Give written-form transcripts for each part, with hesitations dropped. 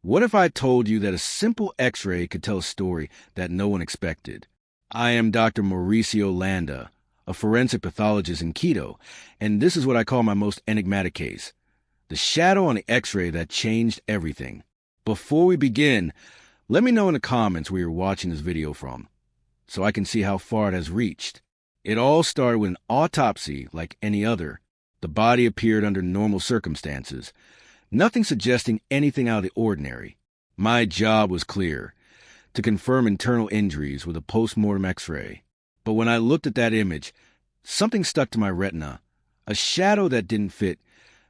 What if I told you that a simple X-ray could tell a story that no one expected? I am Dr. Mauricio Landa, a forensic pathologist in Quito, and this is what I call my most enigmatic case. The shadow on the X-ray that changed everything. Before we begin, let me know in the comments where you're watching this video from, so I can see how far it has reached. It all started with an autopsy like any other. The body appeared under normal circumstances, nothing suggesting anything out of the ordinary. My job was clear, to confirm internal injuries with a post-mortem X-ray. But when I looked at that image, something stuck to my retina, a shadow that didn't fit.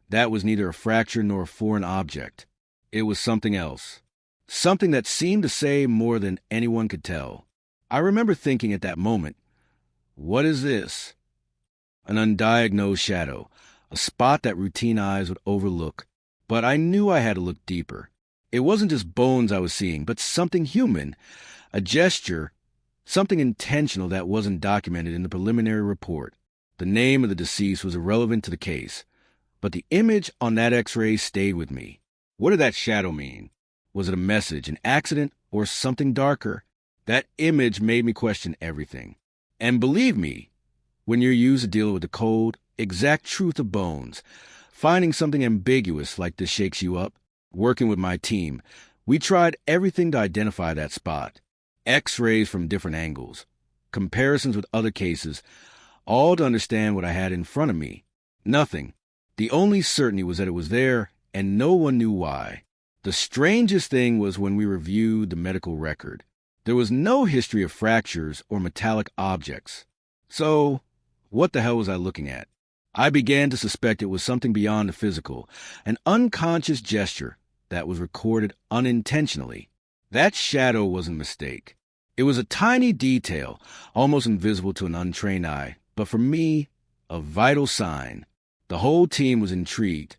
That was neither a fracture nor a foreign object. It was something else, something that seemed to say more than anyone could tell. I remember thinking at that moment, what is this? An undiagnosed shadow, a spot that routine eyes would overlook. But I knew I had to look deeper. It wasn't just bones I was seeing, but something human, a gesture, something intentional that wasn't documented in the preliminary report. The name of the deceased was irrelevant to the case, but the image on that X-ray stayed with me. What did that shadow mean? Was it a message, an accident, or something darker? That image made me question everything. And believe me, when you're used to dealing with the cold, exact truth of bones, finding something ambiguous like this shakes you up. Working with my team, we tried everything to identify that spot. X-rays from different angles, comparisons with other cases, all to understand what I had in front of me. Nothing. The only certainty was that it was there, and no one knew why. The strangest thing was when we reviewed the medical record. There was no history of fractures or metallic objects. So, what the hell was I looking at? I began to suspect it was something beyond the physical, an unconscious gesture that was recorded unintentionally. That shadow wasn't a mistake. It was a tiny detail, almost invisible to an untrained eye, but for me, a vital sign. The whole team was intrigued.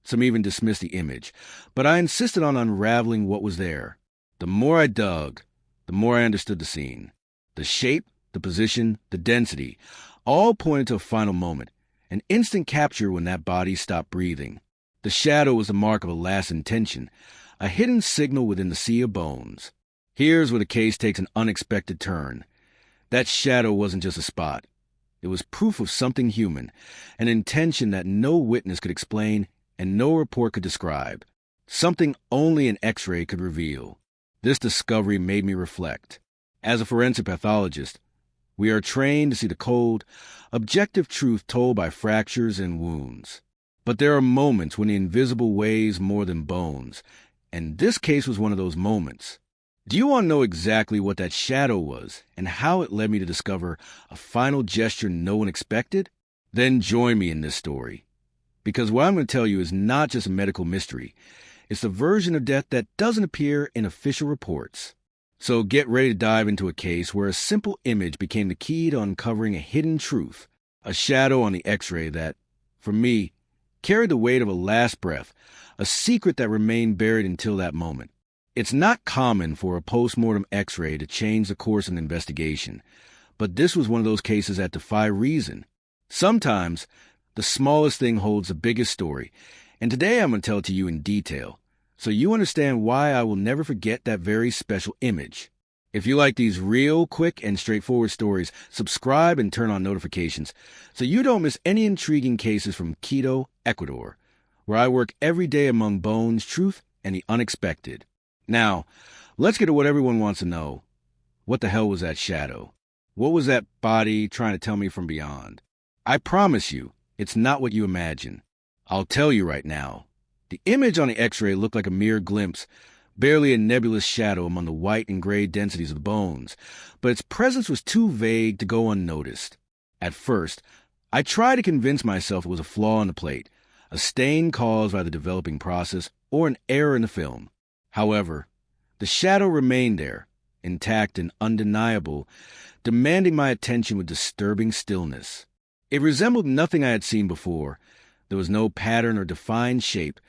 Some even dismissed the image, but I insisted on unraveling what was there. The more I dug, the more I understood the scene. The shape, the position, the density, all pointed to a final moment. An instant capture when that body stopped breathing. The shadow was the mark of a last intention, a hidden signal within the sea of bones. Here's where the case takes an unexpected turn. That shadow wasn't just a spot. It was proof of something human, an intention that no witness could explain and no report could describe. Something only an X-ray could reveal. This discovery made me reflect. As a forensic pathologist, we are trained to see the cold, objective truth told by fractures and wounds. But there are moments when the invisible weighs more than bones, and this case was one of those moments. Do you want to know exactly what that shadow was and how it led me to discover a final gesture no one expected? Then join me in this story. Because what I'm going to tell you is not just a medical mystery. It's a version of death that doesn't appear in official reports. So get ready to dive into a case where a simple image became the key to uncovering a hidden truth, a shadow on the X-ray that, for me, carried the weight of a last breath, a secret that remained buried until that moment. It's not common for a post-mortem X-ray to change the course of an investigation, but this was one of those cases that defy reason. Sometimes, the smallest thing holds the biggest story, and today I'm going to tell it to you in detail, so you understand why I will never forget that very special image. If you like these real, quick, and straightforward stories, subscribe and turn on notifications so you don't miss any intriguing cases from Quito, Ecuador, where I work every day among bones, truth, and the unexpected. Now, let's get to what everyone wants to know. What the hell was that shadow? What was that body trying to tell me from beyond? I promise you, it's not what you imagine. I'll tell you right now. The image on the X-ray looked like a mere glimpse, barely a nebulous shadow among the white and gray densities of the bones, but its presence was too vague to go unnoticed. At first, I tried to convince myself it was a flaw in the plate, a stain caused by the developing process, or an error in the film. However, the shadow remained there, intact and undeniable, demanding my attention with disturbing stillness. It resembled nothing I had seen before. There was no pattern or defined shape,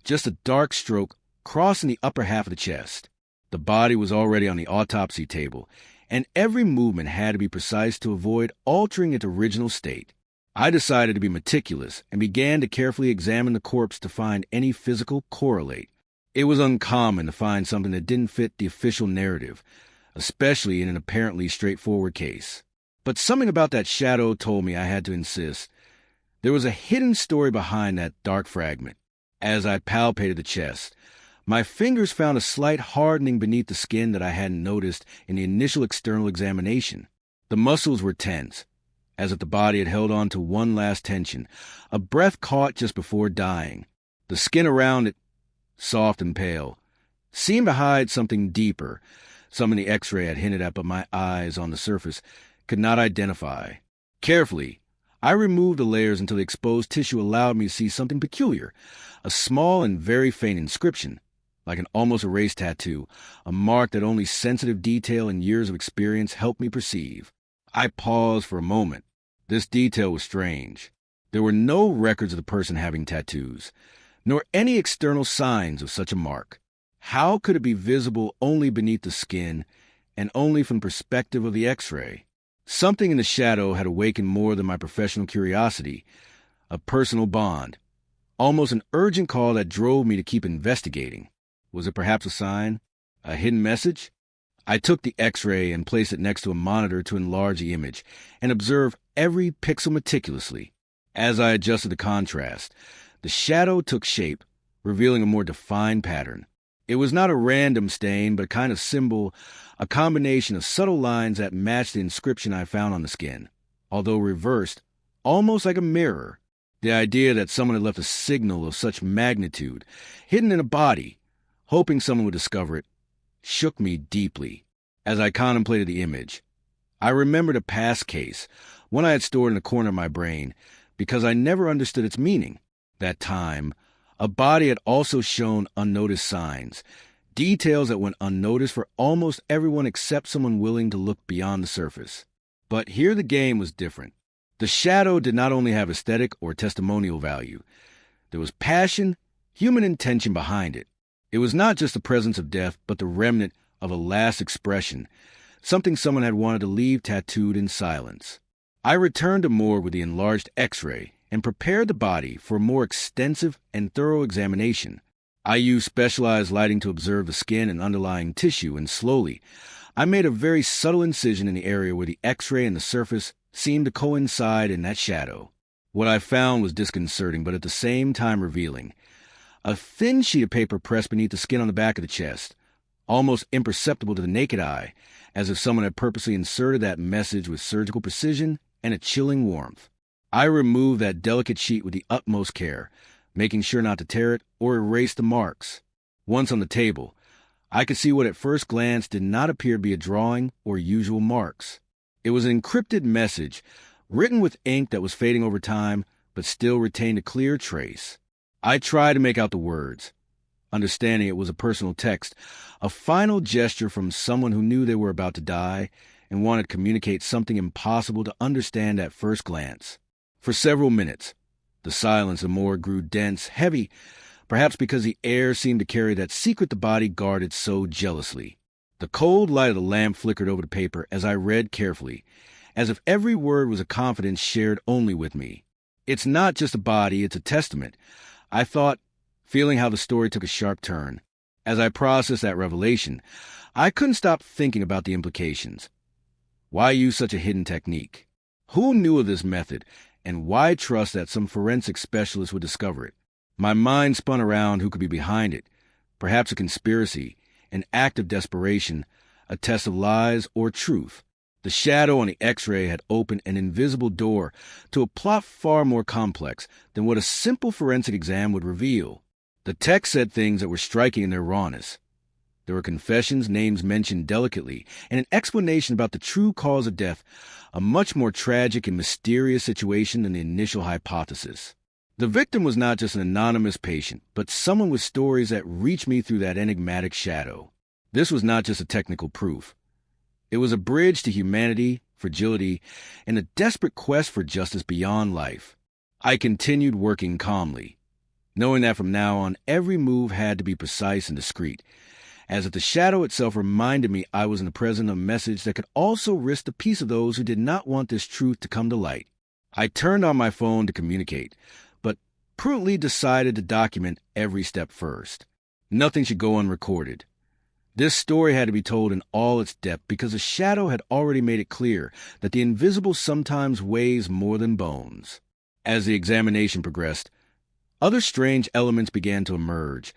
just a dark stroke crossing the upper half of the chest. The body was already on the autopsy table, and every movement had to be precise to avoid altering its original state. I decided to be meticulous and began to carefully examine the corpse to find any physical correlate. It was uncommon to find something that didn't fit the official narrative, especially in an apparently straightforward case. But something about that shadow told me I had to insist. There was a hidden story behind that dark fragment. As I palpated the chest, my fingers found a slight hardening beneath the skin that I hadn't noticed in the initial external examination. The muscles were tense, as if the body had held on to one last tension, a breath caught just before dying. The skin around it, soft and pale, seemed to hide something deeper, something the X-ray had hinted at but my eyes on the surface could not identify. Carefully, I removed the layers until the exposed tissue allowed me to see something peculiar, a small and very faint inscription, like an almost erased tattoo, a mark that only sensitive detail and years of experience helped me perceive. I paused for a moment. This detail was strange. There were no records of the person having tattoos, nor any external signs of such a mark. How could it be visible only beneath the skin and only from the perspective of the X-ray? Something in the shadow had awakened more than my professional curiosity, a personal bond, almost an urgent call that drove me to keep investigating. Was it perhaps a sign? A hidden message? I took the X-ray and placed it next to a monitor to enlarge the image and observe every pixel meticulously. As I adjusted the contrast, the shadow took shape, revealing a more defined pattern. It was not a random stain, but a kind of symbol, a combination of subtle lines that matched the inscription I found on the skin, although reversed, almost like a mirror. The idea that someone had left a signal of such magnitude, hidden in a body, hoping someone would discover it, shook me deeply. As I contemplated the image, I remembered a past case, one I had stored in a corner of my brain, because I never understood its meaning. That time, a body had also shown unnoticed signs, details that went unnoticed for almost everyone except someone willing to look beyond the surface. But here the game was different. The shadow did not only have aesthetic or testimonial value. There was passion, human intention behind it. It was not just the presence of death, but the remnant of a last expression, something someone had wanted to leave tattooed in silence. I returned to morgue with the enlarged X-ray and prepared the body for a more extensive and thorough examination. I used specialized lighting to observe the skin and underlying tissue, and slowly, I made a very subtle incision in the area where the X-ray and the surface seemed to coincide in that shadow. What I found was disconcerting, but at the same time revealing. A thin sheet of paper pressed beneath the skin on the back of the chest, almost imperceptible to the naked eye, as if someone had purposely inserted that message with surgical precision and a chilling warmth. I removed that delicate sheet with the utmost care, making sure not to tear it or erase the marks. Once on the table, I could see what at first glance did not appear to be a drawing or usual marks. It was an encrypted message, written with ink that was fading over time, but still retained a clear trace. I tried to make out the words, understanding it was a personal text, a final gesture from someone who knew they were about to die and wanted to communicate something impossible to understand at first glance. For several minutes, the silence of the morgue grew dense, heavy, perhaps because the air seemed to carry that secret the body guarded so jealously. The cold light of the lamp flickered over the paper as I read carefully, as if every word was a confidence shared only with me. It's not just a body, it's a testament, I thought, feeling how the story took a sharp turn. As I processed that revelation, I couldn't stop thinking about the implications. Why use such a hidden technique? Who knew of this method, and why trust that some forensic specialist would discover it? My mind spun around who could be behind it. Perhaps a conspiracy, an act of desperation, a test of lies or truth. The shadow on the X-ray had opened an invisible door to a plot far more complex than what a simple forensic exam would reveal. The text said things that were striking in their rawness. There were confessions, names mentioned delicately, and an explanation about the true cause of death, a much more tragic and mysterious situation than the initial hypothesis. The victim was not just an anonymous patient, but someone with stories that reached me through that enigmatic shadow. This was not just a technical proof. It was a bridge to humanity, fragility, and a desperate quest for justice beyond life. I continued working calmly, knowing that from now on every move had to be precise and discreet, as if the shadow itself reminded me I was in the presence of a message that could also risk the peace of those who did not want this truth to come to light. I turned on my phone to communicate, but prudently decided to document every step first. Nothing should go unrecorded. This story had to be told in all its depth because the shadow had already made it clear that the invisible sometimes weighs more than bones. As the examination progressed, other strange elements began to emerge.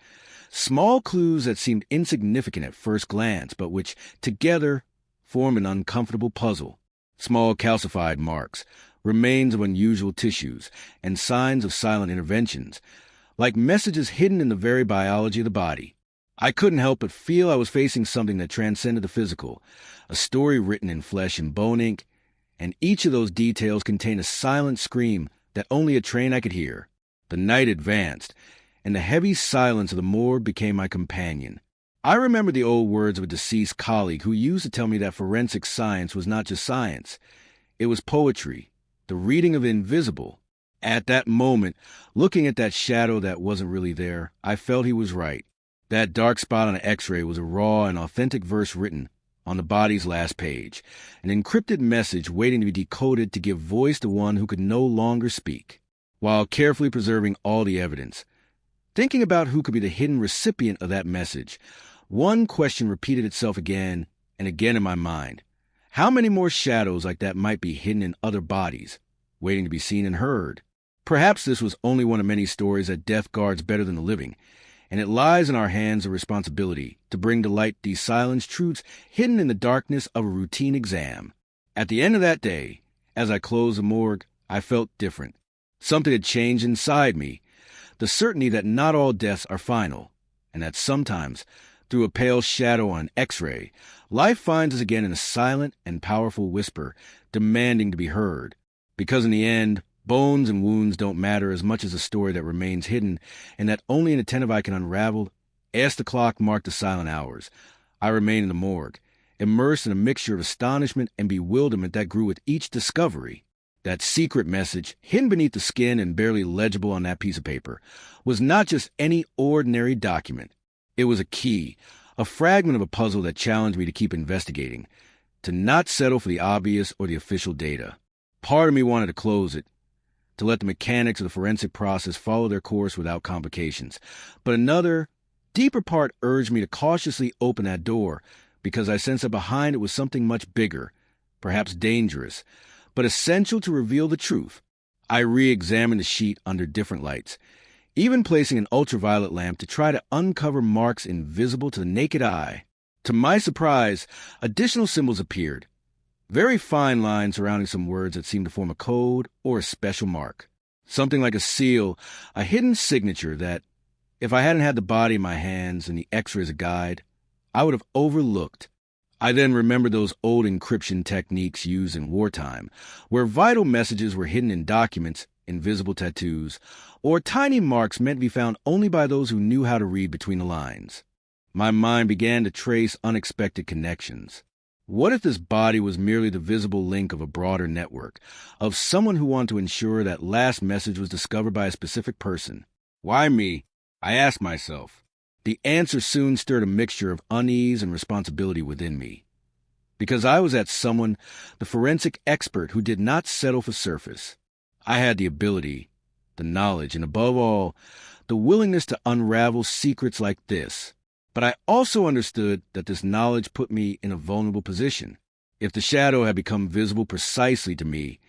Small clues that seemed insignificant at first glance, but which, together, formed an uncomfortable puzzle. Small calcified marks, remains of unusual tissues, and signs of silent interventions, like messages hidden in the very biology of the body. I couldn't help but feel I was facing something that transcended the physical, a story written in flesh and bone ink, and each of those details contained a silent scream that only a train I could hear. The night advanced, and the heavy silence of the morgue became my companion. I remembered the old words of a deceased colleague who used to tell me that forensic science was not just science. It was poetry, the reading of the invisible. At that moment, looking at that shadow that wasn't really there, I felt he was right. That dark spot on an X-ray was a raw and authentic verse written on the body's last page, an encrypted message waiting to be decoded to give voice to one who could no longer speak. While carefully preserving all the evidence, thinking about who could be the hidden recipient of that message, one question repeated itself again and again in my mind. How many more shadows like that might be hidden in other bodies, waiting to be seen and heard? Perhaps this was only one of many stories that death guards better than the living, and it lies in our hands the responsibility to bring to light these silenced truths hidden in the darkness of a routine exam. At the end of that day, as I closed the morgue, I felt different. Something had changed inside me, the certainty that not all deaths are final, and that sometimes, through a pale shadow on an X-ray, life finds us again in a silent and powerful whisper, demanding to be heard. Because in the end, bones and wounds don't matter as much as a story that remains hidden, and that only an attentive eye can unravel. As the clock marked the silent hours, I remained in the morgue, immersed in a mixture of astonishment and bewilderment that grew with each discovery. That secret message, hidden beneath the skin and barely legible on that piece of paper, was not just any ordinary document. It was a key, a fragment of a puzzle that challenged me to keep investigating, to not settle for the obvious or the official data. Part of me wanted to close it, to let the mechanics of the forensic process follow their course without complications. But another, deeper part urged me to cautiously open that door, because I sensed that behind it was something much bigger, perhaps dangerous, but essential to reveal the truth. I re-examined the sheet under different lights, even placing an ultraviolet lamp to try to uncover marks invisible to the naked eye. To my surprise, additional symbols appeared, very fine lines surrounding some words that seemed to form a code or a special mark. Something like a seal, a hidden signature that, if I hadn't had the body in my hands and the X-ray as a guide, I would have overlooked. I then remembered those old encryption techniques used in wartime, where vital messages were hidden in documents, invisible tattoos, or tiny marks meant to be found only by those who knew how to read between the lines. My mind began to trace unexpected connections. What if this body was merely the visible link of a broader network, of someone who wanted to ensure that last message was discovered by a specific person? Why me? I asked myself. The answer soon stirred a mixture of unease and responsibility within me. Because I was that someone, the forensic expert who did not settle for surface. I had the ability, the knowledge, and above all, the willingness to unravel secrets like this. But I also understood that this knowledge put me in a vulnerable position. If the shadow had become visible precisely to me,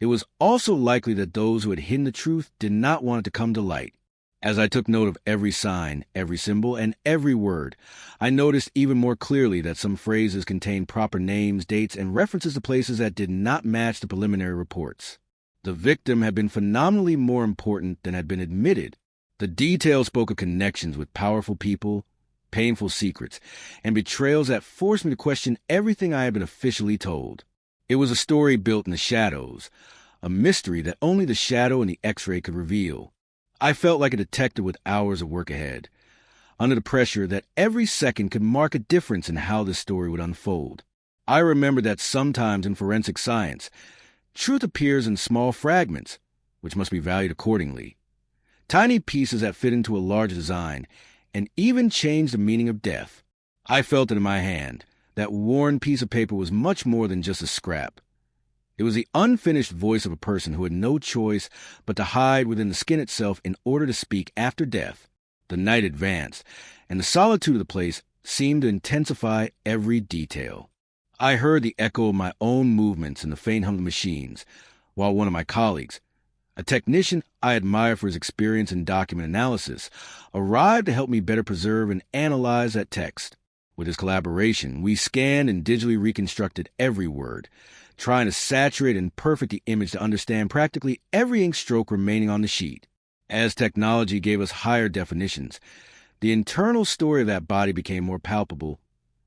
it was also likely that those who had hidden the truth did not want it to come to light. As I took note of every sign, every symbol, and every word, I noticed even more clearly that some phrases contained proper names, dates, and references to places that did not match the preliminary reports. The victim had been phenomenally more important than had been admitted. The details spoke of connections with powerful people, painful secrets, and betrayals that forced me to question everything I had been officially told. It was a story built in the shadows, a mystery that only the shadow and the X-ray could reveal. I felt like a detective with hours of work ahead, under the pressure that every second could mark a difference in how this story would unfold. I remembered that sometimes in forensic science, truth appears in small fragments, which must be valued accordingly. Tiny pieces that fit into a larger design, and even change the meaning of death. I felt it in my hand. That worn piece of paper was much more than just a scrap. It was the unfinished voice of a person who had no choice but to hide within the skin itself in order to speak after death. The night advanced, and the solitude of the place seemed to intensify every detail. I heard the echo of my own movements in the faint hum of the machines, while one of my colleagues, a technician I admire for his experience in document analysis, arrived to help me better preserve and analyze that text. With his collaboration, we scanned and digitally reconstructed every word, trying to saturate and perfect the image to understand practically every ink stroke remaining on the sheet. As technology gave us higher definitions, the internal story of that body became more palpable,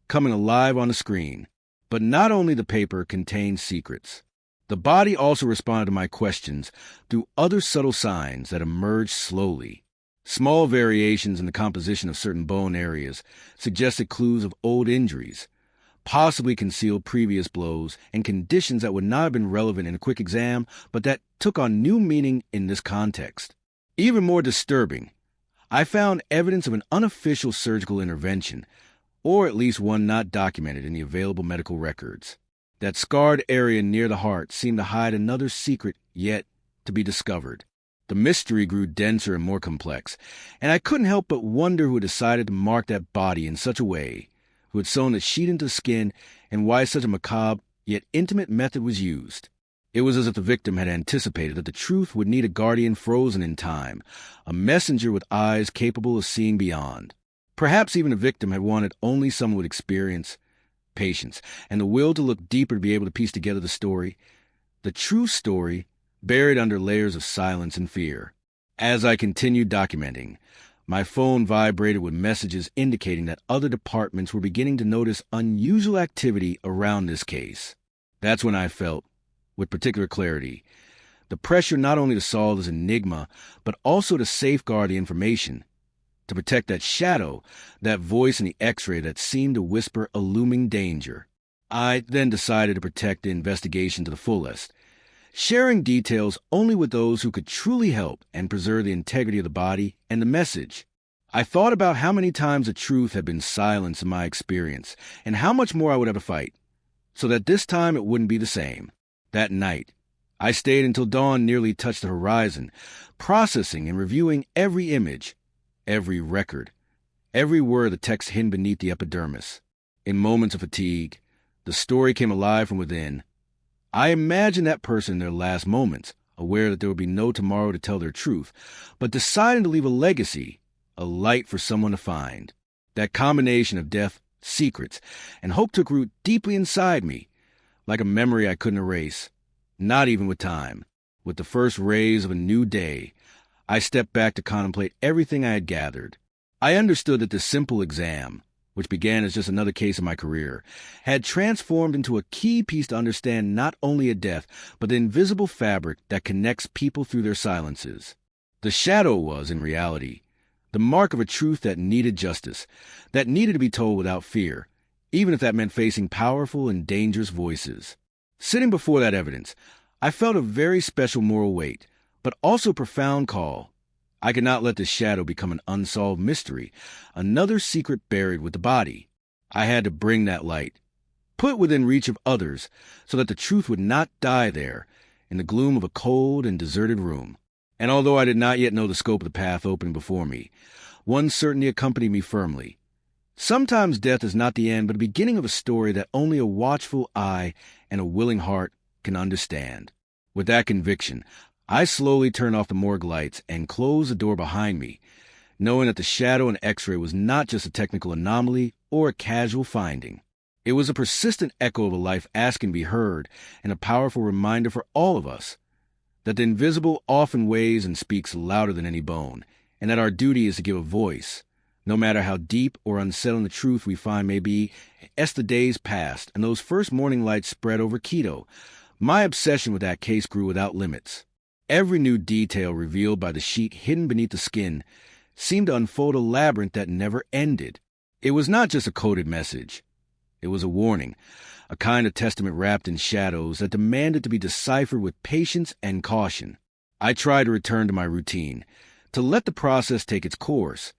coming alive on the screen. But not only the paper contained secrets. The body also responded to my questions through other subtle signs that emerged slowly. Small variations in the composition of certain bone areas suggested clues of old injuries, possibly concealed previous blows and conditions that would not have been relevant in a quick exam, but that took on new meaning in this context. Even more disturbing, I found evidence of an unofficial surgical intervention, or at least one not documented in the available medical records. That scarred area near the heart seemed to hide another secret yet to be discovered. The mystery grew denser and more complex, and I couldn't help but wonder who had decided to mark that body in such a way, who had sewn the sheet into the skin, and why such a macabre yet intimate method was used. It was as if the victim had anticipated that the truth would need a guardian frozen in time, a messenger with eyes capable of seeing beyond. Perhaps even the victim had wanted only someone with experience, patience, and the will to look deeper to be able to piece together the story, the true story, buried under layers of silence and fear. As I continued documenting, my phone vibrated with messages indicating that other departments were beginning to notice unusual activity around this case. That's when I felt, with particular clarity, the pressure not only to solve this enigma, but also to safeguard the information, to protect that shadow, that voice in the X-ray that seemed to whisper a looming danger. I then decided to protect the investigation to the fullest, sharing details only with those who could truly help and preserve the integrity of the body and the message. I thought about how many times the truth had been silenced in my experience, and how much more I would have to fight, so that this time it wouldn't be the same. That night, I stayed until dawn nearly touched the horizon, processing and reviewing every image, every record, every word of the text hidden beneath the epidermis. In moments of fatigue, the story came alive from within. I imagined that person in their last moments, aware that there would be no tomorrow to tell their truth, but deciding to leave a legacy, a light for someone to find. That combination of death, secrets, and hope took root deeply inside me, like a memory I couldn't erase, not even with time. With the first rays of a new day, I stepped back to contemplate everything I had gathered. I understood that this simple exam, which began as just another case in my career, had transformed into a key piece to understand not only a death, but the invisible fabric that connects people through their silences. The shadow was, in reality, the mark of a truth that needed justice, that needed to be told without fear, even if that meant facing powerful and dangerous voices. Sitting before that evidence, I felt a very special moral weight, but also a profound call. I could not let this shadow become an unsolved mystery, another secret buried with the body. I had to bring that light, put within reach of others, so that the truth would not die there, in the gloom of a cold and deserted room. And although I did not yet know the scope of the path opening before me, one certainty accompanied me firmly. Sometimes death is not the end, but the beginning of a story that only a watchful eye and a willing heart can understand. With that conviction, I slowly turned off the morgue lights and closed the door behind me, knowing that the shadow and X-ray was not just a technical anomaly or a casual finding. It was a persistent echo of a life asking to be heard, and a powerful reminder for all of us that the invisible often weighs and speaks louder than any bone, and that our duty is to give a voice, no matter how deep or unsettling the truth we find may be. As the days passed and those first morning lights spread over Quito, my obsession with that case grew without limits. Every new detail revealed by the sheet hidden beneath the skin seemed to unfold a labyrinth that never ended. It was not just a coded message. It was a warning, a kind of testament wrapped in shadows that demanded to be deciphered with patience and caution. I tried to return to my routine, to let the process take its course,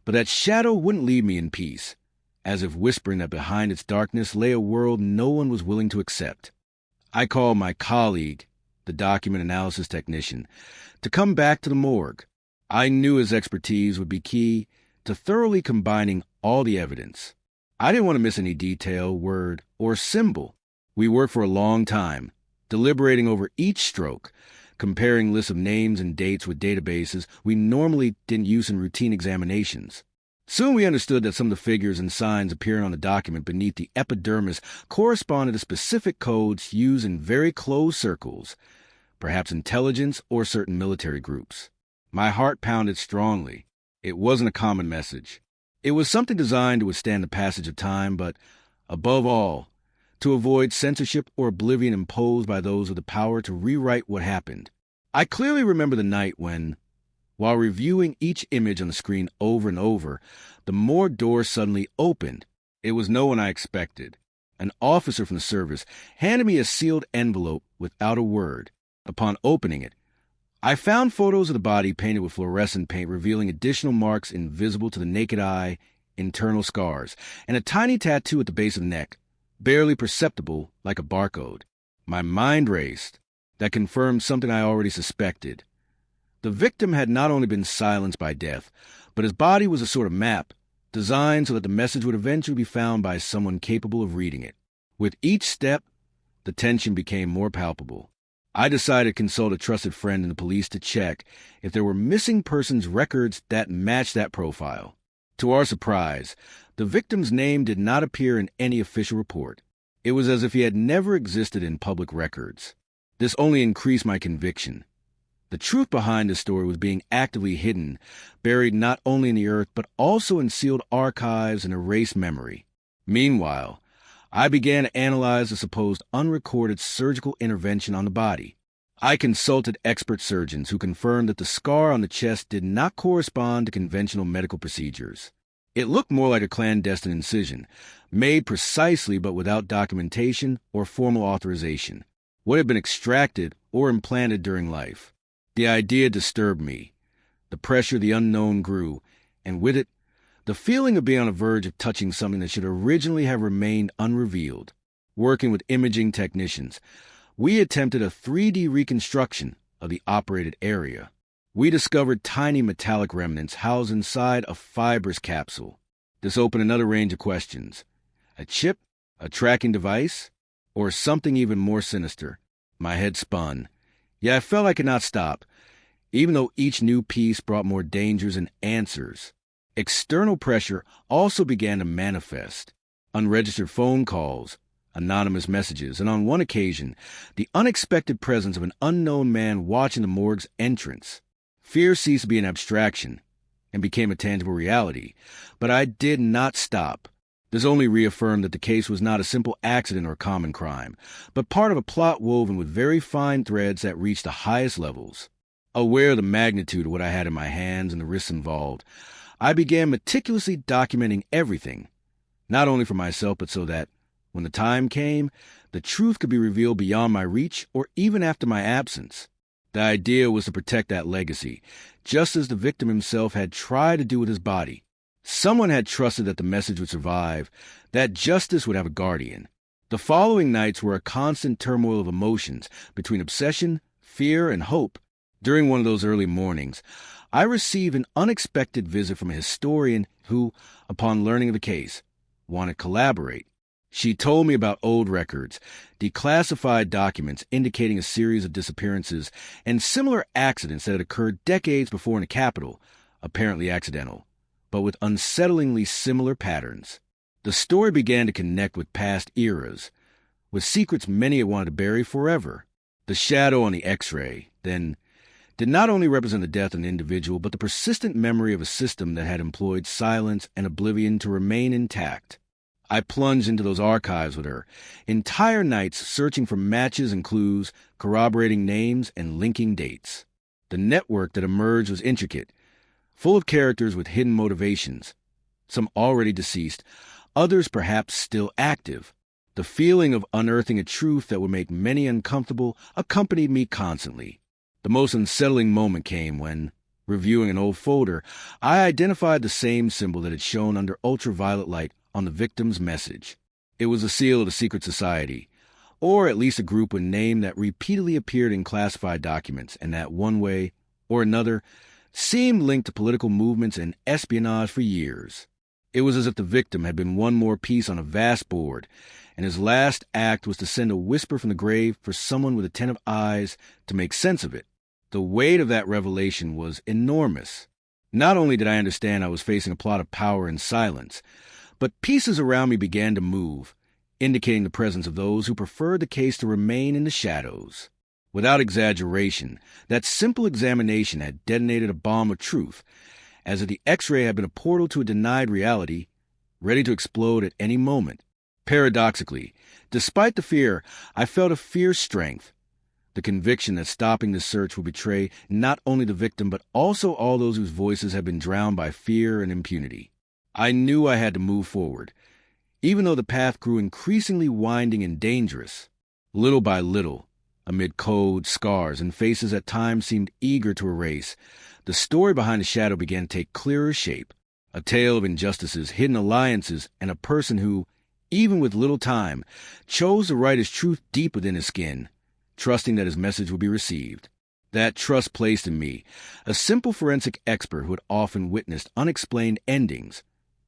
but that shadow wouldn't leave me in peace, as if whispering that behind its darkness lay a world no one was willing to accept. I called my colleague, the document analysis technician, to come back to the morgue. I knew his expertise would be key, to thoroughly combining all the evidence. I didn't want to miss any detail, word, or symbol. We worked for a long time, deliberating over each stroke, comparing lists of names and dates with databases we normally didn't use in routine examinations. Soon we understood that some of the figures and signs appearing on the document beneath the epidermis corresponded to specific codes used in very close circles, perhaps intelligence or certain military groups. My heart pounded strongly. It wasn't a common message. It was something designed to withstand the passage of time, but, above all, to avoid censorship or oblivion imposed by those with the power to rewrite what happened. I clearly remember the night when, while reviewing each image on the screen over and over, the morgue door suddenly opened. It was no one I expected. An officer from the service handed me a sealed envelope without a word. Upon opening it, I found photos of the body painted with fluorescent paint revealing additional marks invisible to the naked eye, internal scars, and a tiny tattoo at the base of the neck, barely perceptible like a barcode. My mind raced. That confirmed something I already suspected. The victim had not only been silenced by death, but his body was a sort of map, designed so that the message would eventually be found by someone capable of reading it. With each step, the tension became more palpable. I decided to consult a trusted friend in the police to check if there were missing persons records that matched that profile. To our surprise, the victim's name did not appear in any official report. It was as if he had never existed in public records. This only increased my conviction. The truth behind this story was being actively hidden, buried not only in the earth but also in sealed archives and erased memory. Meanwhile, I began to analyze the supposed unrecorded surgical intervention on the body. I consulted expert surgeons who confirmed that the scar on the chest did not correspond to conventional medical procedures. It looked more like a clandestine incision, made precisely but without documentation or formal authorization. What had been extracted or implanted during life. The idea disturbed me. The pressure of the unknown grew, and with it, the feeling of being on the verge of touching something that should originally have remained unrevealed. Working with imaging technicians, we attempted a 3D reconstruction of the operated area. We discovered tiny metallic remnants housed inside a fibrous capsule. This opened another range of questions. A chip? A tracking device? Or something even more sinister? My head spun. Yet I felt I could not stop, even though each new piece brought more dangers and answers. External pressure also began to manifest. Unregistered phone calls, anonymous messages, and on one occasion, the unexpected presence of an unknown man watching the morgue's entrance. Fear ceased to be an abstraction and became a tangible reality, but I did not stop. This only reaffirmed that the case was not a simple accident or common crime, but part of a plot woven with very fine threads that reached the highest levels. Aware of the magnitude of what I had in my hands and the risks involved, I began meticulously documenting everything, not only for myself but so that, when the time came, the truth could be revealed beyond my reach or even after my absence. The idea was to protect that legacy, just as the victim himself had tried to do with his body. Someone had trusted that the message would survive, that justice would have a guardian. The following nights were a constant turmoil of emotions between obsession, fear, and hope. During one of those early mornings, I received an unexpected visit from a historian who, upon learning of the case, wanted to collaborate. She told me about old records, declassified documents indicating a series of disappearances, and similar accidents that had occurred decades before in the capital, apparently accidental, but with unsettlingly similar patterns. The story began to connect with past eras, with secrets many had wanted to bury forever. The shadow on the X-ray, then, did not only represent the death of an individual, but the persistent memory of a system that had employed silence and oblivion to remain intact. I plunged into those archives with her, entire nights searching for matches and clues, corroborating names and linking dates. The network that emerged was intricate, full of characters with hidden motivations, some already deceased, others perhaps still active. The feeling of unearthing a truth that would make many uncomfortable accompanied me constantly. The most unsettling moment came when, reviewing an old folder, I identified the same symbol that had shown under ultraviolet light on the victim's message. It was a seal of the secret society, or at least a group with a name that repeatedly appeared in classified documents, and that one way or another, seemed linked to political movements and espionage for years. It was as if the victim had been one more piece on a vast board, and his last act was to send a whisper from the grave for someone with attentive eyes to make sense of it. The weight of that revelation was enormous. Not only did I understand I was facing a plot of power and silence, but pieces around me began to move, indicating the presence of those who preferred the case to remain in the shadows. Without exaggeration, that simple examination had detonated a bomb of truth, as if the X-ray had been a portal to a denied reality, ready to explode at any moment. Paradoxically, despite the fear, I felt a fierce strength, the conviction that stopping the search would betray not only the victim but also all those whose voices had been drowned by fear and impunity. I knew I had to move forward, even though the path grew increasingly winding and dangerous. Little by little, amid codes, scars, and faces at times seemed eager to erase, the story behind the shadow began to take clearer shape. A tale of injustices, hidden alliances, and a person who, even with little time, chose to write his truth deep within his skin, trusting that his message would be received. That trust placed in me, a simple forensic expert who had often witnessed unexplained endings,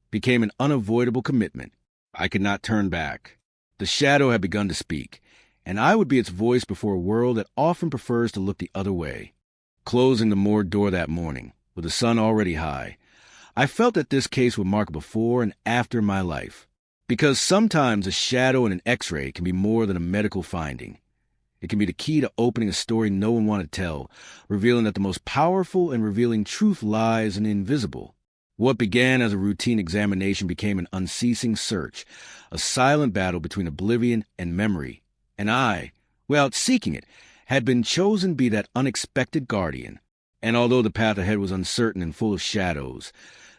became an unavoidable commitment. I could not turn back. The shadow had begun to speak, and I would be its voice before a world that often prefers to look the other way. Closing the morgue door that morning, with the sun already high, I felt that this case would mark a before and after in my life. Because sometimes a shadow in an X-ray can be more than a medical finding. It can be the key to opening a story no one wanted to tell, revealing that the most powerful and revealing truth lies in the invisible. What began as a routine examination became an unceasing search, a silent battle between oblivion and memory. And I, without seeking it, had been chosen to be that unexpected guardian. And although the path ahead was uncertain and full of shadows,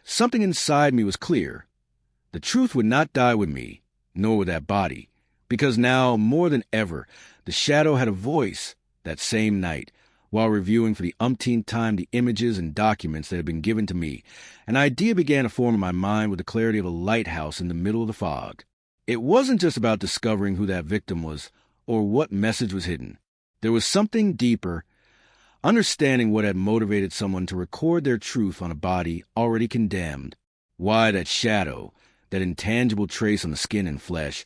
something inside me was clear. The truth would not die with me, nor with that body, because now, more than ever, the shadow had a voice. That same night, while reviewing for the umpteenth time the images and documents that had been given to me, an idea began to form in my mind with the clarity of a lighthouse in the middle of the fog. It wasn't just about discovering who that victim was or what message was hidden. There was something deeper, understanding what had motivated someone to record their truth on a body already condemned. Why that shadow, that intangible trace on the skin and flesh,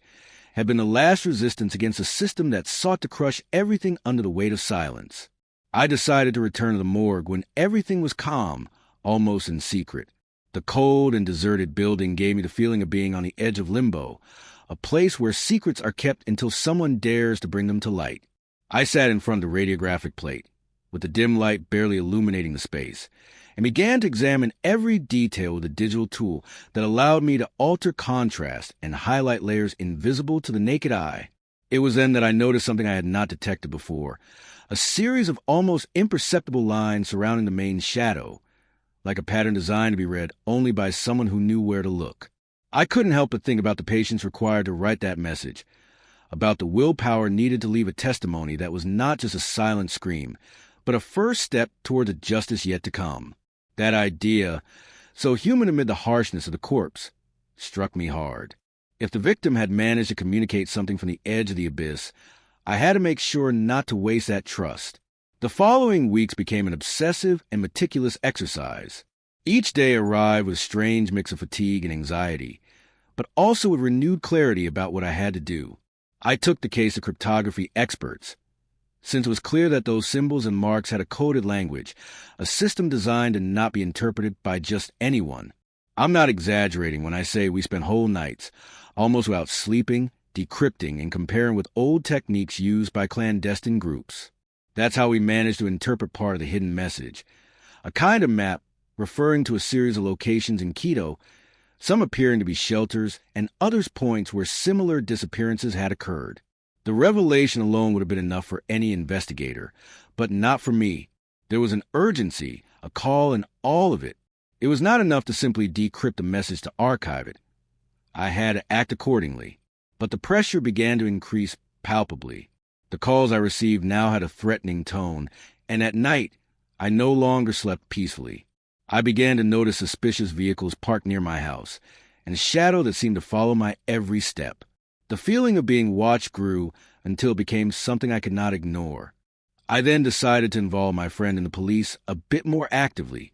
had been the last resistance against a system that sought to crush everything under the weight of silence. I decided to return to the morgue when everything was calm, almost in secret. The cold and deserted building gave me the feeling of being on the edge of limbo, a place where secrets are kept until someone dares to bring them to light. I sat in front of the radiographic plate, with the dim light barely illuminating the space, and began to examine every detail with a digital tool that allowed me to alter contrast and highlight layers invisible to the naked eye. It was then that I noticed something I had not detected before, a series of almost imperceptible lines surrounding the main shadow, like a pattern designed to be read only by someone who knew where to look. I couldn't help but think about the patience required to write that message, about the willpower needed to leave a testimony that was not just a silent scream, but a first step toward the justice yet to come. That idea, so human amid the harshness of the corpse, struck me hard. If the victim had managed to communicate something from the edge of the abyss, I had to make sure not to waste that trust. The following weeks became an obsessive and meticulous exercise. Each day arrived with a strange mix of fatigue and anxiety, but also with renewed clarity about what I had to do. I took the case to cryptography experts, since it was clear that those symbols and marks had a coded language, a system designed to not be interpreted by just anyone. I'm not exaggerating when I say we spent whole nights, almost without sleeping, decrypting and comparing with old techniques used by clandestine groups. That's how we managed to interpret part of the hidden message, a kind of map referring to a series of locations in Quito, some appearing to be shelters and others points where similar disappearances had occurred. The revelation alone would have been enough for any investigator, but not for me. There was an urgency, a call in all of it. It was not enough to simply decrypt the message to archive it. I had to act accordingly. But the pressure began to increase palpably. The calls I received now had a threatening tone, and at night I no longer slept peacefully. I began to notice suspicious vehicles parked near my house, and a shadow that seemed to follow my every step. The feeling of being watched grew until it became something I could not ignore. I then decided to involve my friend and the police a bit more actively,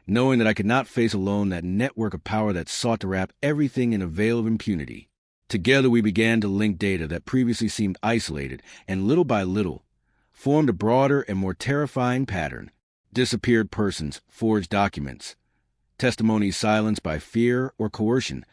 knowing that I could not face alone that network of power that sought to wrap everything in a veil of impunity. Together we began to link data that previously seemed isolated, and little by little, formed a broader and more terrifying pattern. Disappeared persons, forged documents, testimonies silenced by fear or coercion,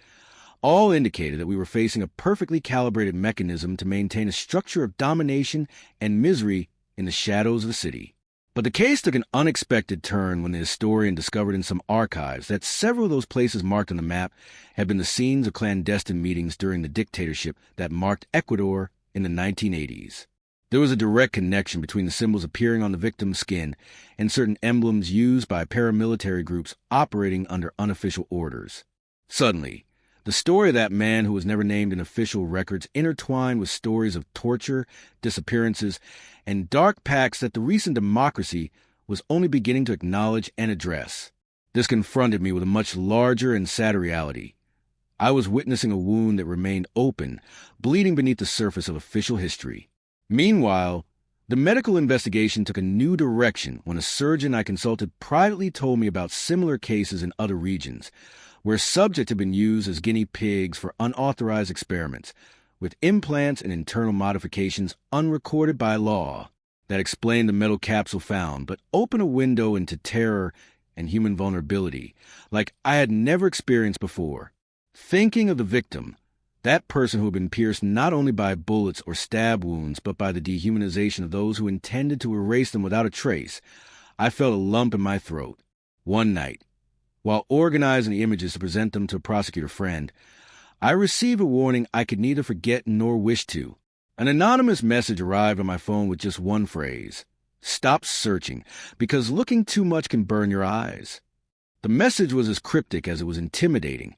all indicated that we were facing a perfectly calibrated mechanism to maintain a structure of domination and misery in the shadows of the city. But the case took an unexpected turn when the historian discovered in some archives that several of those places marked on the map had been the scenes of clandestine meetings during the dictatorship that marked Ecuador in the 1980s. There was a direct connection between the symbols appearing on the victim's skin and certain emblems used by paramilitary groups operating under unofficial orders. Suddenly, the story of that man who was never named in official records intertwined with stories of torture, disappearances, and dark pacts that the recent democracy was only beginning to acknowledge and address. This confronted me with a much larger and sadder reality. I was witnessing a wound that remained open, bleeding beneath the surface of official history. Meanwhile, the medical investigation took a new direction when a surgeon I consulted privately told me about similar cases in other regions, where subjects had been used as guinea pigs for unauthorized experiments, with implants and internal modifications unrecorded by law. That explained the metal capsule found, but opened a window into terror and human vulnerability, like I had never experienced before. Thinking of the victim, that person who had been pierced not only by bullets or stab wounds, but by the dehumanization of those who intended to erase them without a trace, I felt a lump in my throat. One night, while organizing the images to present them to a prosecutor friend, I received a warning I could neither forget nor wish to. An anonymous message arrived on my phone with just one phrase: "Stop searching, because looking too much can burn your eyes." The message was as cryptic as it was intimidating,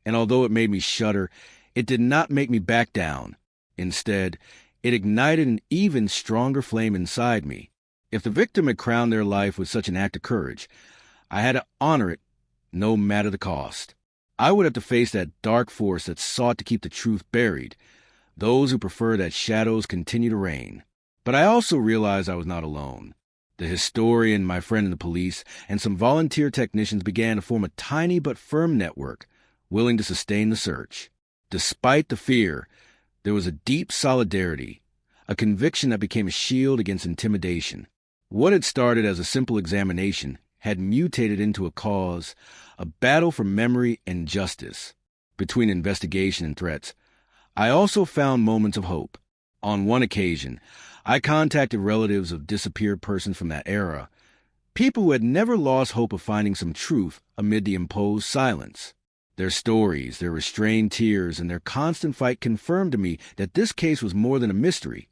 and although it made me shudder, it did not make me back down. Instead, it ignited an even stronger flame inside me. If the victim had crowned their life with such an act of courage, I had to honor it, no matter the cost. I would have to face that dark force that sought to keep the truth buried, those who prefer that shadows continue to reign. But I also realized I was not alone. The historian, my friend in the police, and some volunteer technicians began to form a tiny but firm network, willing to sustain the search. Despite the fear, there was a deep solidarity, a conviction that became a shield against intimidation. What had started as a simple examination had mutated into a cause, a battle for memory and justice. Between investigation and threats, I also found moments of hope. On one occasion, I contacted relatives of disappeared persons from that era, people who had never lost hope of finding some truth amid the imposed silence. Their stories, their restrained tears, and their constant fight confirmed to me that this case was more than a mystery.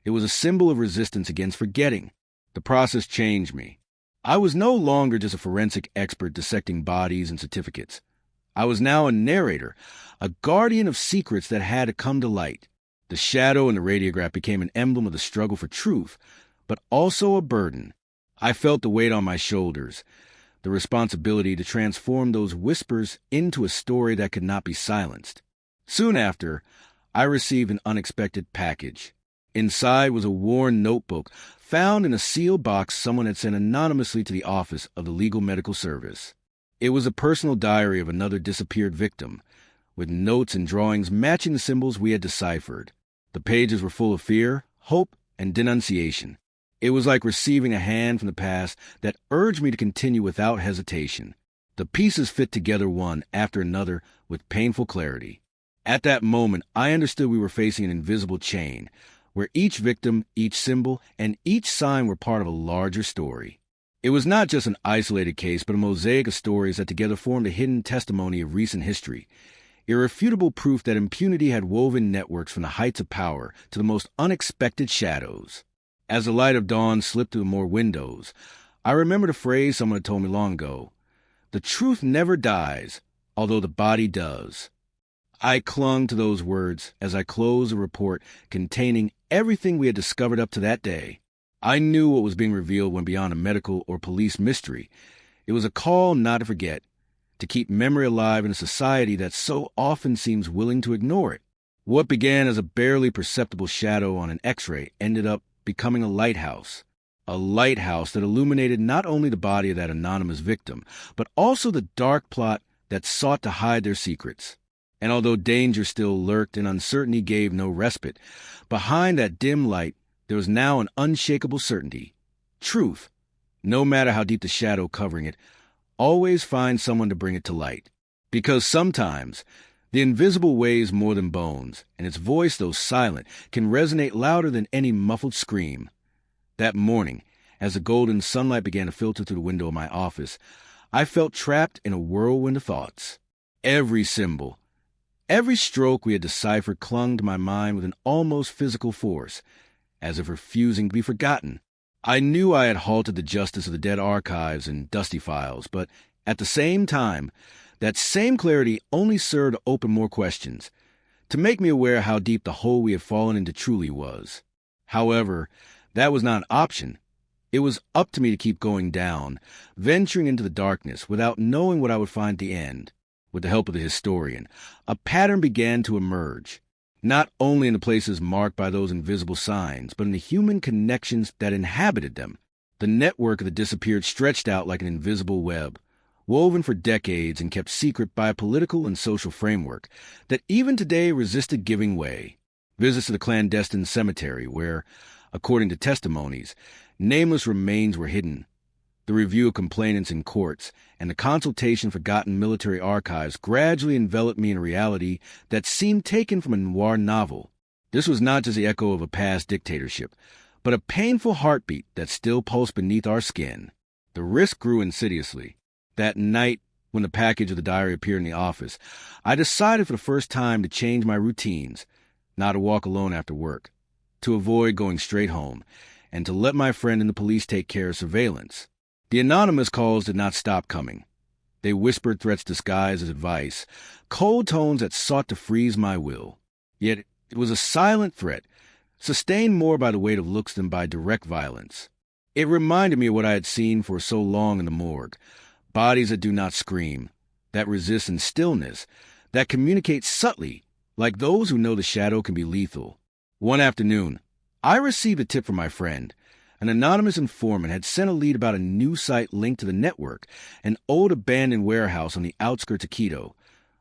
It was a symbol of resistance against forgetting. The process changed me. I was no longer just a forensic expert dissecting bodies and certificates. I was now a narrator, a guardian of secrets that had to come to light. The shadow in the radiograph became an emblem of the struggle for truth, but also a burden. I felt the weight on my shoulders, the responsibility to transform those whispers into a story that could not be silenced. Soon after, I received an unexpected package. Inside was a worn notebook found in a sealed box someone had sent anonymously to the office of the Legal Medical Service. It was a personal diary of another disappeared victim, with notes and drawings matching the symbols we had deciphered. The pages were full of fear, hope, and denunciation. It was like receiving a hand from the past that urged me to continue without hesitation. The pieces fit together one after another with painful clarity. At that moment, I understood we were facing an invisible chain, where each victim, each symbol, and each sign were part of a larger story. It was not just an isolated case, but a mosaic of stories that together formed a hidden testimony of recent history, irrefutable proof that impunity had woven networks from the heights of power to the most unexpected shadows. As the light of dawn slipped through more windows, I remembered a phrase someone had told me long ago: "The truth never dies, although the body does." I clung to those words as I closed a report containing everything we had discovered up to that day. I knew what was being revealed went beyond a medical or police mystery. It was a call not to forget, to keep memory alive in a society that so often seems willing to ignore it. What began as a barely perceptible shadow on an X-ray ended up becoming a lighthouse, a lighthouse that illuminated not only the body of that anonymous victim, but also the dark plot that sought to hide their secrets. And although danger still lurked and uncertainty gave no respite, behind that dim light there was now an unshakable certainty. Truth, no matter how deep the shadow covering it, always finds someone to bring it to light. Because sometimes the invisible weighs more than bones, and its voice, though silent, can resonate louder than any muffled scream. That morning, as the golden sunlight began to filter through the window of my office, I felt trapped in a whirlwind of thoughts. Every symbol, every stroke we had deciphered clung to my mind with an almost physical force, as if refusing to be forgotten. I knew I had halted the justice of the dead archives and dusty files, but at the same time, that same clarity only served to open more questions, to make me aware how deep the hole we had fallen into truly was. However, that was not an option. It was up to me to keep going down, venturing into the darkness without knowing what I would find at the end. With the help of the historian, a pattern began to emerge, not only in the places marked by those invisible signs, but in the human connections that inhabited them. The network of the disappeared stretched out like an invisible web, woven for decades and kept secret by a political and social framework that even today resisted giving way. Visits to the clandestine cemetery where, according to testimonies, nameless remains were hidden, the review of complainants in courts, and the consultation of forgotten military archives gradually enveloped me in a reality that seemed taken from a noir novel. This was not just the echo of a past dictatorship, but a painful heartbeat that still pulsed beneath our skin. The risk grew insidiously. That night, when the package of the diary appeared in the office, I decided for the first time to change my routines, not to walk alone after work, to avoid going straight home, and to let my friend and the police take care of surveillance. The anonymous calls did not stop coming. They whispered threats disguised as advice, cold tones that sought to freeze my will. Yet it was a silent threat, sustained more by the weight of looks than by direct violence. It reminded me of what I had seen for so long in the morgue. Bodies that do not scream, that resist in stillness, that communicate subtly, like those who know the shadow can be lethal. One afternoon, I received a tip from my friend. An anonymous informant had sent a lead about a new site linked to the network, an old abandoned warehouse on the outskirts of Quito,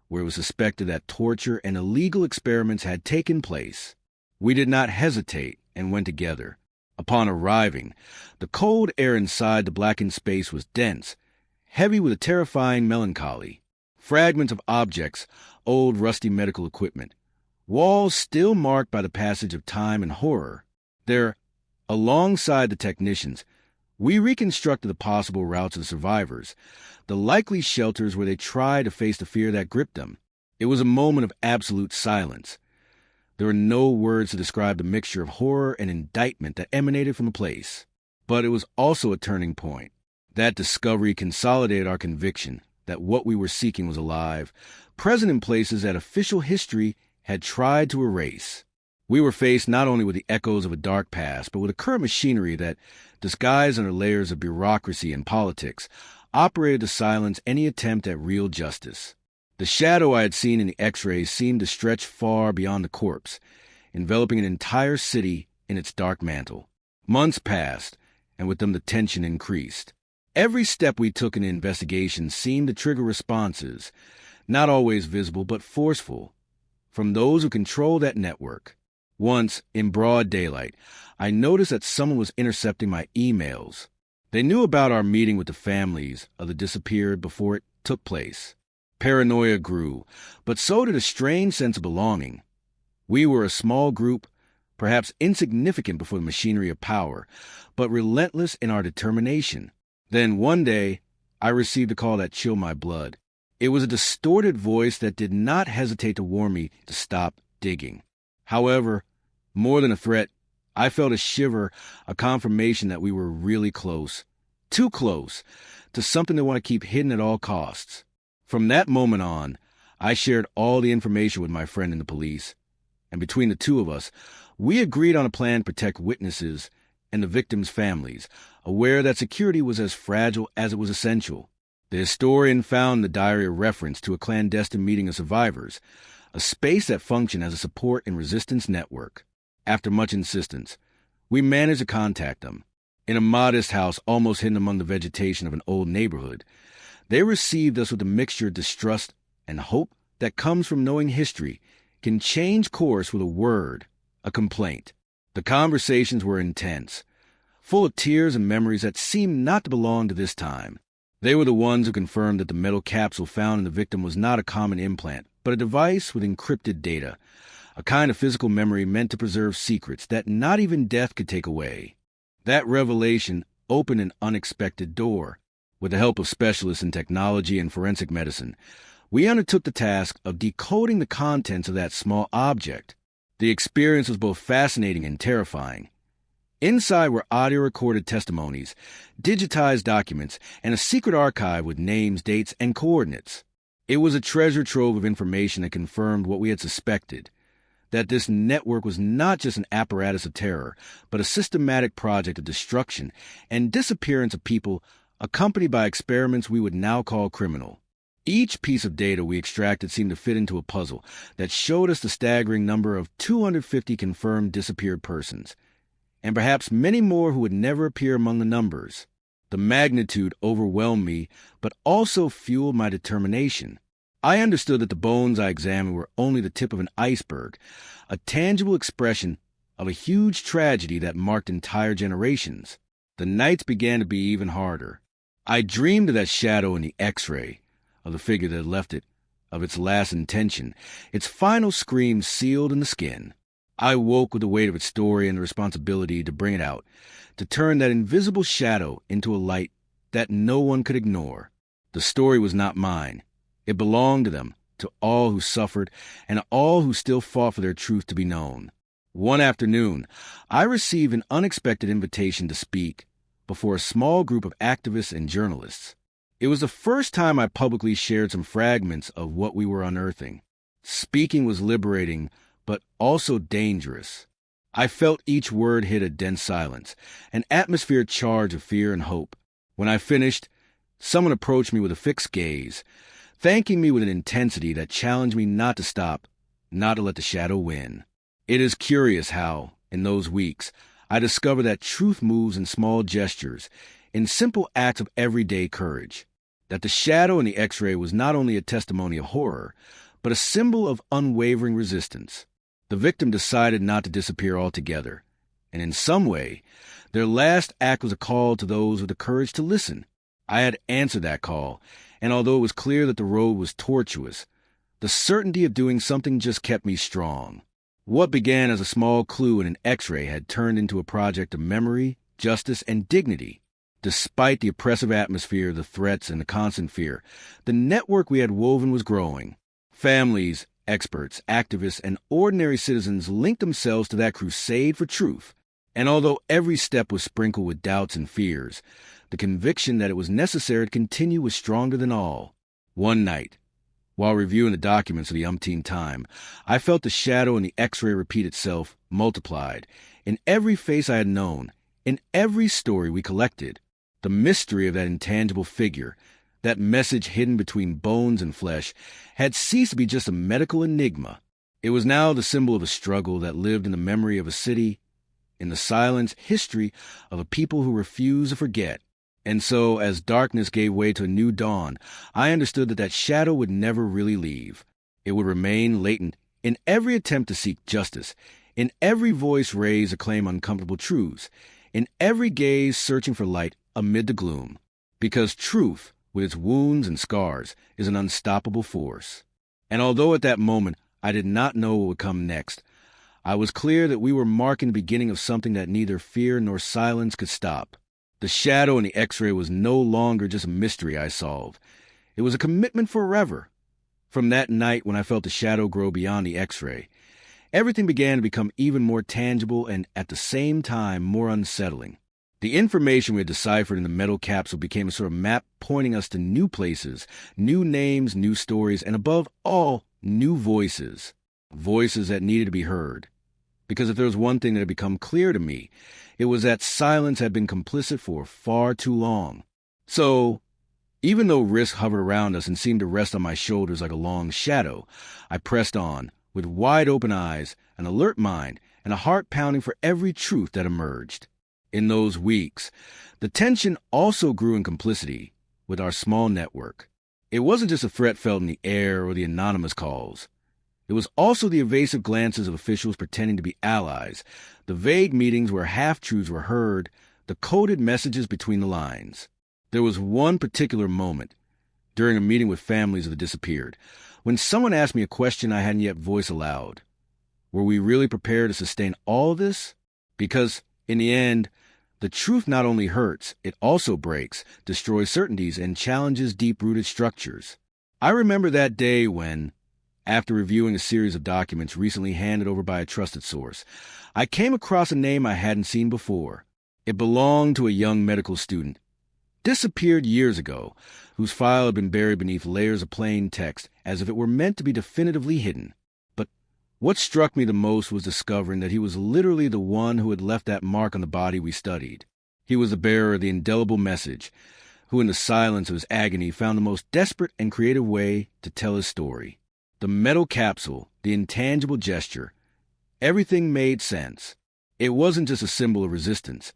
where it was suspected that torture and illegal experiments had taken place. We did not hesitate and went together. Upon arriving, the cold air inside the blackened space was dense, heavy with a terrifying melancholy. Fragments of objects, old rusty medical equipment, walls still marked by the passage of time and horror. There, alongside the technicians, we reconstructed the possible routes of the survivors, the likely shelters where they tried to face the fear that gripped them. It was a moment of absolute silence. There were no words to describe the mixture of horror and indictment that emanated from the place. But it was also a turning point. That discovery consolidated our conviction that what we were seeking was alive, present in places that official history had tried to erase. We were faced not only with the echoes of a dark past, but with a current machinery that, disguised under layers of bureaucracy and politics, operated to silence any attempt at real justice. The shadow I had seen in the X-rays seemed to stretch far beyond the corpse, enveloping an entire city in its dark mantle. Months passed, and with them the tension increased. Every step we took in the investigation seemed to trigger responses, not always visible but forceful, from those who controlled that network. Once, in broad daylight, I noticed that someone was intercepting my emails. They knew about our meeting with the families of the disappeared before it took place. Paranoia grew, but so did a strange sense of belonging. We were a small group, perhaps insignificant before the machinery of power, but relentless in our determination. Then one day, I received a call that chilled my blood. It was a distorted voice that did not hesitate to warn me to stop digging. However, more than a threat, I felt a shiver, a confirmation that we were really close, too close, to something they want to keep hidden at all costs. From that moment on, I shared all the information with my friend and the police, and between the two of us, we agreed on a plan to protect witnesses and the victims' families, aware that security was as fragile as it was essential. The historian found in the diary a reference to a clandestine meeting of survivors, a space that functioned as a support and resistance network. After much insistence, we managed to contact them. In a modest house almost hidden among the vegetation of an old neighborhood, they received us with a mixture of distrust and hope that comes from knowing history can change course with a word, a complaint. The conversations were intense, full of tears and memories that seemed not to belong to this time. They were the ones who confirmed that the metal capsule found in the victim was not a common implant, but a device with encrypted data, a kind of physical memory meant to preserve secrets that not even death could take away. That revelation opened an unexpected door. With the help of specialists in technology and forensic medicine, we undertook the task of decoding the contents of that small object. The experience was both fascinating and terrifying. Inside were audio-recorded testimonies, digitized documents, and a secret archive with names, dates, and coordinates. It was a treasure trove of information that confirmed what we had suspected, that this network was not just an apparatus of terror, but a systematic project of destruction and disappearance of people accompanied by experiments we would now call criminal. Each piece of data we extracted seemed to fit into a puzzle that showed us the staggering number of 250 confirmed disappeared persons, and perhaps many more who would never appear among the numbers. The magnitude overwhelmed me, but also fueled my determination. I understood that the bones I examined were only the tip of an iceberg, a tangible expression of a huge tragedy that marked entire generations. The nights began to be even harder. I dreamed of that shadow in the X-ray, of the figure that had left it, of its last intention, its final scream sealed in the skin. I woke with the weight of its story and the responsibility to bring it out, to turn that invisible shadow into a light that no one could ignore. The story was not mine. It belonged to them, to all who suffered, and all who still fought for their truth to be known. One afternoon, I received an unexpected invitation to speak before a small group of activists and journalists. It was the first time I publicly shared some fragments of what we were unearthing. Speaking was liberating, but also dangerous. I felt each word hit a dense silence, an atmosphere charged of fear and hope. When I finished, someone approached me with a fixed gaze, thanking me with an intensity that challenged me not to stop, not to let the shadow win. It is curious how, in those weeks, I discovered that truth moves in small gestures, in simple acts of everyday courage, that the shadow in the X-ray was not only a testimony of horror, but a symbol of unwavering resistance. The victim decided not to disappear altogether, and in some way, their last act was a call to those with the courage to listen. I had answered that call, and although it was clear that the road was tortuous, the certainty of doing something just kept me strong. What began as a small clue in an X-ray had turned into a project of memory, justice, and dignity. Despite the oppressive atmosphere, the threats, and the constant fear, the network we had woven was growing. Families, experts, activists, and ordinary citizens linked themselves to that crusade for truth. And although every step was sprinkled with doubts and fears, the conviction that it was necessary to continue was stronger than all. One night, while reviewing the documents for the umpteenth time, I felt the shadow in the X-ray repeat itself, multiplied, in every face I had known, in every story we collected. The mystery of that intangible figure, that message hidden between bones and flesh, had ceased to be just a medical enigma. It was now the symbol of a struggle that lived in the memory of a city, in the silence history of a people who refused to forget. And so, as darkness gave way to a new dawn, I understood that shadow would never really leave. It would remain latent in every attempt to seek justice, in every voice raise to claim uncomfortable truths, in every gaze searching for light amid the gloom. Because truth, with its wounds and scars, is an unstoppable force. And although at that moment I did not know what would come next, I was clear that we were marking the beginning of something that neither fear nor silence could stop. The shadow in the X-ray was no longer just a mystery I solved. It was a commitment forever. From that night when I felt the shadow grow beyond the X-ray, everything began to become even more tangible and, at the same time, more unsettling. The information we had deciphered in the metal capsule became a sort of map pointing us to new places, new names, new stories, and above all, new voices. Voices that needed to be heard. Because if there was one thing that had become clear to me, it was that silence had been complicit for far too long. So, even though risk hovered around us and seemed to rest on my shoulders like a long shadow, I pressed on, with wide-open eyes, an alert mind, and a heart pounding for every truth that emerged. In those weeks, the tension also grew in complicity with our small network. It wasn't just a threat felt in the air or the anonymous calls. It was also the evasive glances of officials pretending to be allies, the vague meetings where half-truths were heard, the coded messages between the lines. There was one particular moment, during a meeting with families of the disappeared, when someone asked me a question I hadn't yet voiced aloud. Were we really prepared to sustain all of this? Because, in the end, the truth not only hurts, it also breaks, destroys certainties, and challenges deep-rooted structures. I remember that day when, after reviewing a series of documents recently handed over by a trusted source, I came across a name I hadn't seen before. It belonged to a young medical student, disappeared years ago, whose file had been buried beneath layers of plain text as if it were meant to be definitively hidden. But what struck me the most was discovering that he was literally the one who had left that mark on the body we studied. He was the bearer of the indelible message, who in the silence of his agony found the most desperate and creative way to tell his story. The metal capsule, the intangible gesture, everything made sense. It wasn't just a symbol of resistance.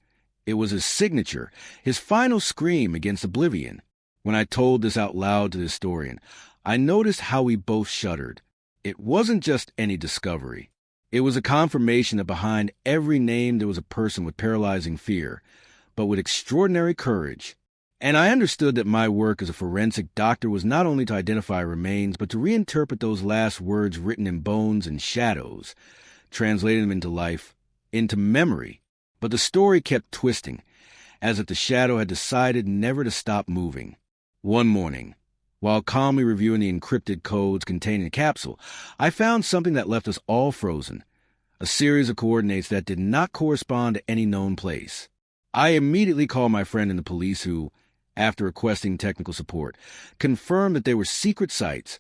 It was his signature, his final scream against oblivion. When I told this out loud to the historian, I noticed how we both shuddered. It wasn't just any discovery. It was a confirmation that behind every name there was a person with paralyzing fear, but with extraordinary courage. And I understood that my work as a forensic doctor was not only to identify remains, but to reinterpret those last words written in bones and shadows, translating them into life, into memory. But the story kept twisting, as if the shadow had decided never to stop moving. One morning, while calmly reviewing the encrypted codes contained in the capsule, I found something that left us all frozen, a series of coordinates that did not correspond to any known place. I immediately called my friend in the police who, after requesting technical support, confirmed that they were secret sites,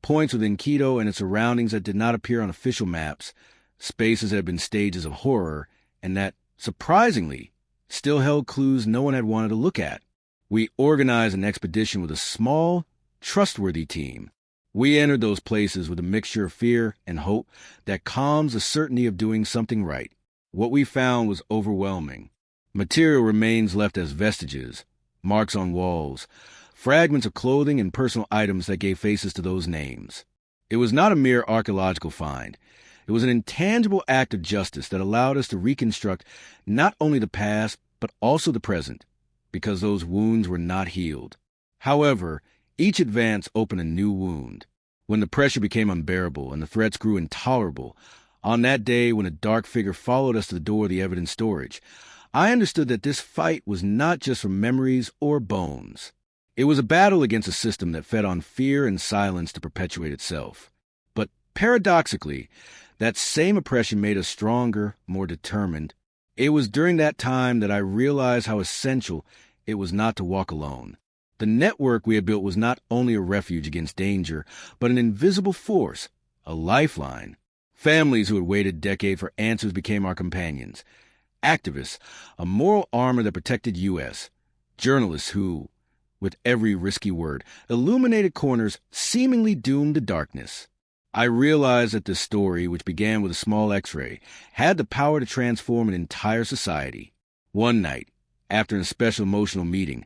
points within Quito and its surroundings that did not appear on official maps, spaces that had been stages of horror, and that, surprisingly, still held clues no one had wanted to look at. We organized an expedition with a small, trustworthy team. We entered those places with a mixture of fear and hope that calms the certainty of doing something right. What we found was overwhelming. Material remains left as vestiges, marks on walls, fragments of clothing and personal items that gave faces to those names. It was not a mere archaeological find. It was an intangible act of justice that allowed us to reconstruct not only the past, but also the present, because those wounds were not healed. However, each advance opened a new wound. When the pressure became unbearable and the threats grew intolerable, on that day when a dark figure followed us to the door of the evidence storage, I understood that this fight was not just for memories or bones. It was a battle against a system that fed on fear and silence to perpetuate itself. But paradoxically, that same oppression made us stronger, more determined. It was during that time that I realized how essential it was not to walk alone. The network we had built was not only a refuge against danger, but an invisible force, a lifeline. Families who had waited decades for answers became our companions. Activists, a moral armor that protected U.S. Journalists who, with every risky word, illuminated corners seemingly doomed to darkness. I realized that this story, which began with a small X-ray, had the power to transform an entire society. One night, after a special emotional meeting,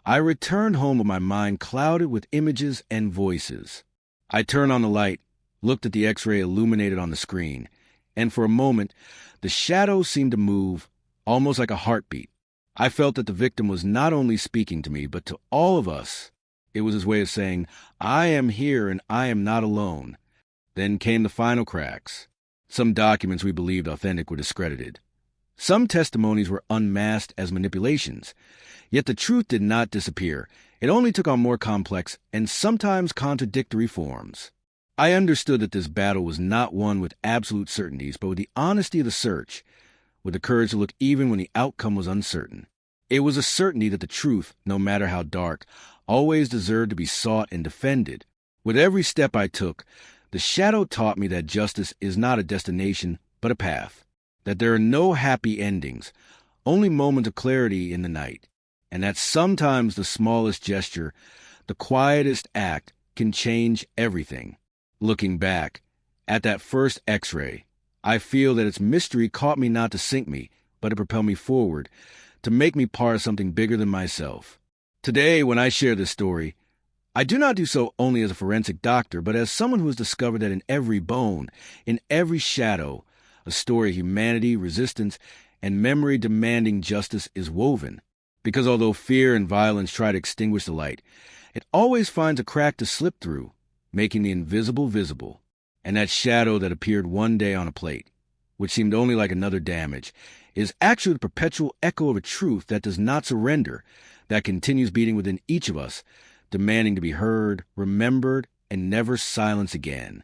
I returned home with my mind clouded with images and voices. I turned on the light, looked at the X-ray illuminated on the screen, and for a moment, the shadow seemed to move, almost like a heartbeat. I felt that the victim was not only speaking to me, but to all of us. It was his way of saying, I am here and I am not alone. Then came the final cracks. Some documents we believed authentic were discredited. Some testimonies were unmasked as manipulations. Yet the truth did not disappear. It only took on more complex and sometimes contradictory forms. I understood that this battle was not won with absolute certainties, but with the honesty of the search, with the courage to look even when the outcome was uncertain. It was a certainty that the truth, no matter how dark, always deserved to be sought and defended. With every step I took, the shadow taught me that justice is not a destination, but a path, that there are no happy endings, only moments of clarity in the night, and that sometimes the smallest gesture, the quietest act, can change everything. Looking back, at that first X-ray, I feel that its mystery caught me not to sink me, but to propel me forward, to make me part of something bigger than myself. Today, when I share this story, I do not do so only as a forensic doctor, but as someone who has discovered that in every bone, in every shadow, a story of humanity, resistance, and memory demanding justice is woven. Because although fear and violence try to extinguish the light, it always finds a crack to slip through, making the invisible visible. And that shadow that appeared one day on a plate, which seemed only like another damage, is actually the perpetual echo of a truth that does not surrender, that continues beating within each of us, demanding to be heard, remembered, and never silenced again.